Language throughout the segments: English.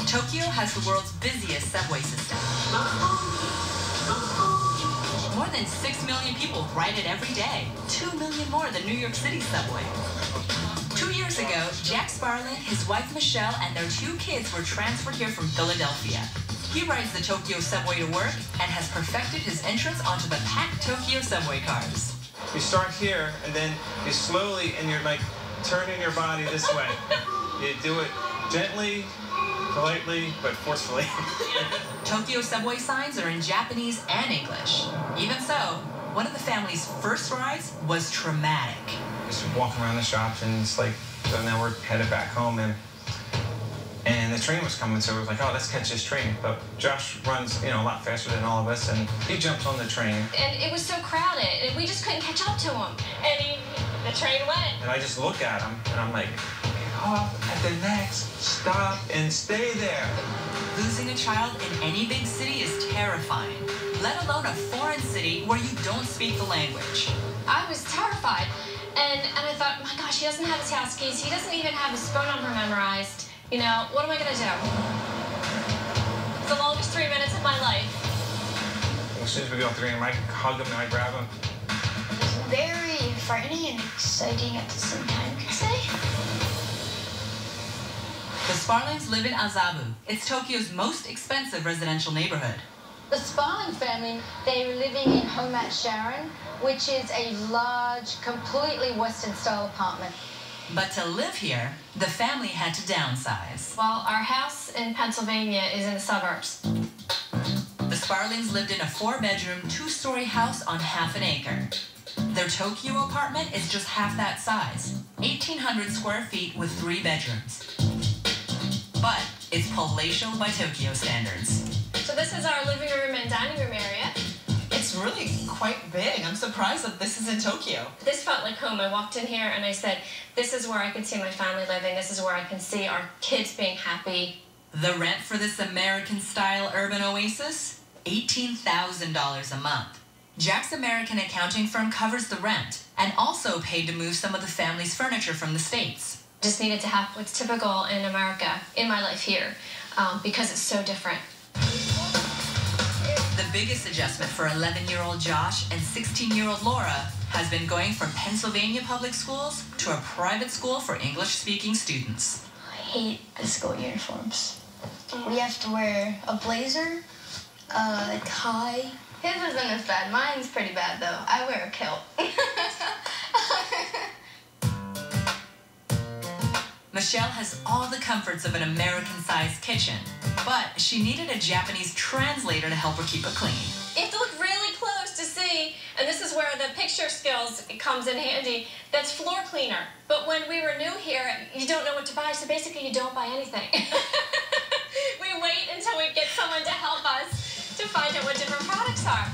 Tokyo has the world's busiest subway system. More than 6 million people ride it every day. 2 million more than New York City's subway. 2 years ago, Jack Sparling, his wife Michelle, and their 2 kids were transferred here from Philadelphia. He rides the Tokyo subway to work and has perfected his entrance onto the packed Tokyo subway cars. You start here, and then you slowly, and you're like turning your body this way. You do it gently, politely, but forcefully. Tokyo subway signs are in Japanese and English. Even so, one of the family's first rides was traumatic. Just walking around the shops, and it's like, so now we're headed back home, and the train was coming, so it was like, oh, let's catch this train. But Josh runs, a lot faster than all of us, and he jumps on the train. And it was so crowded, and we just couldn't catch up to him. And the train went. And I just look at him, and I'm like, get off at the next stop and stay there. Losing a child in any big city is terrifying, let alone a foreign city where you don't speak the language. I was terrified, and I thought, my gosh, he doesn't have his house keys. He doesn't even have his phone number memorized. What am I going to do? It's the longest 3 minutes of my life. As soon as we go through him, I hug him and I grab him. It's very frightening and exciting at the same time, I could say. The Sparlings live in Azabu. It's Tokyo's most expensive residential neighborhood. The Sparling family, they were living in Home at Sharon, which is a large, completely Western-style apartment. But to live here, the family had to downsize. Well, our house in Pennsylvania is in the suburbs. The Sparlings lived in a 4-bedroom, 2-story house on half an acre. Their Tokyo apartment is just half that size, 1,800 square feet with 3 bedrooms. But it's palatial by Tokyo standards. So this is our living room and dining room area. It's really quite big. I'm surprised that this is in Tokyo. This felt like home. I walked in here and I said, this is where I can see my family living. This is where I can see our kids being happy. The rent for this American-style urban oasis? $18,000 a month. Jack's American accounting firm covers the rent and also paid to move some of the family's furniture from the States. Just needed to have what's typical in America in my life here because it's so different. The biggest adjustment for 11-year-old Josh and 16-year-old Laura has been going from Pennsylvania public schools to a private school for English-speaking students. I hate the school uniforms. We have to wear a blazer, a tie. His isn't as bad. Mine's pretty bad, though. I wear a kilt. Michelle has all the comforts of an American-sized kitchen, but she needed a Japanese translator to help her keep it clean. You have to look really close to see, and this is where the picture skills comes in handy, that's floor cleaner. But when we were new here, you don't know what to buy, so basically you don't buy anything. We wait until we get someone to help us to find out what different products are.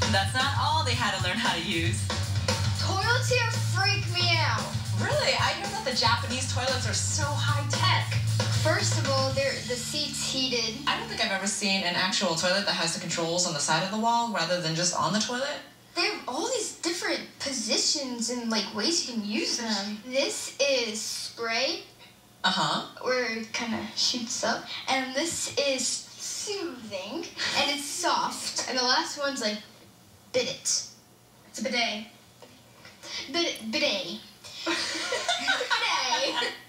That's not all they had to learn how to use. Toilets here freak me out. Really? I hear that the Japanese toilets are so high-tech. First of all, the seat's heated. I don't think I've ever seen an actual toilet that has the controls on the side of the wall rather than just on the toilet. They have all these different positions and ways you can use them. This is spray. Where it kind of shoots up. And this is soothing. And it's soft. And the last one's bidet. It's a bidet. Bidet. Bidet.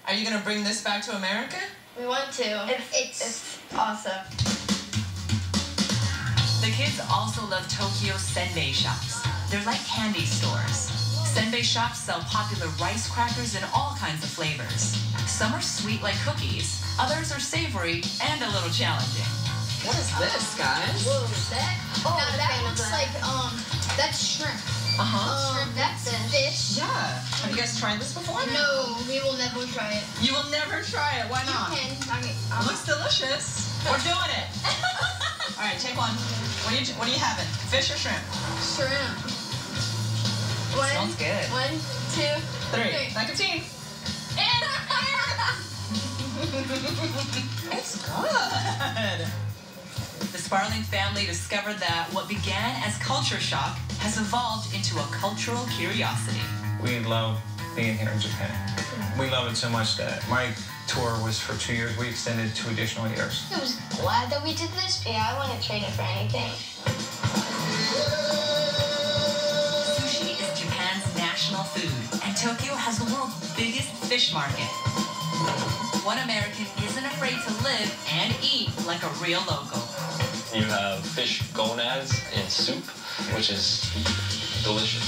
Are you going to bring this back to America? We want to. It's awesome. The kids also love Tokyo's senbei shops. They're like candy stores. Senbei shops sell popular rice crackers in all kinds of flavors. Some are sweet like cookies, others are savory and a little challenging. What is this, guys? Whoa, that? Oh, no, that looks like, that's shrimp. Shrimp, that's fish. Yeah. Have you guys tried this before? No, we will never try it. You will never try it. Why not? You can. It looks delicious. We're doing it. All right, take one. What are you having? Fish or shrimp? Shrimp. Sounds good. 1, 2, 3. Like a team. It's good. The Sparling family discovered that what began as culture shock has evolved into a cultural curiosity. We love being here in Japan. We love it so much that my tour was for 2 years. We extended 2 additional years. I was glad that we did this. Yeah, I wouldn't trade it for anything. Sushi is Japan's national food, and Tokyo has the world's biggest fish market. One American isn't afraid to live and eat like a real local. You have fish gonads in soup, which is delicious.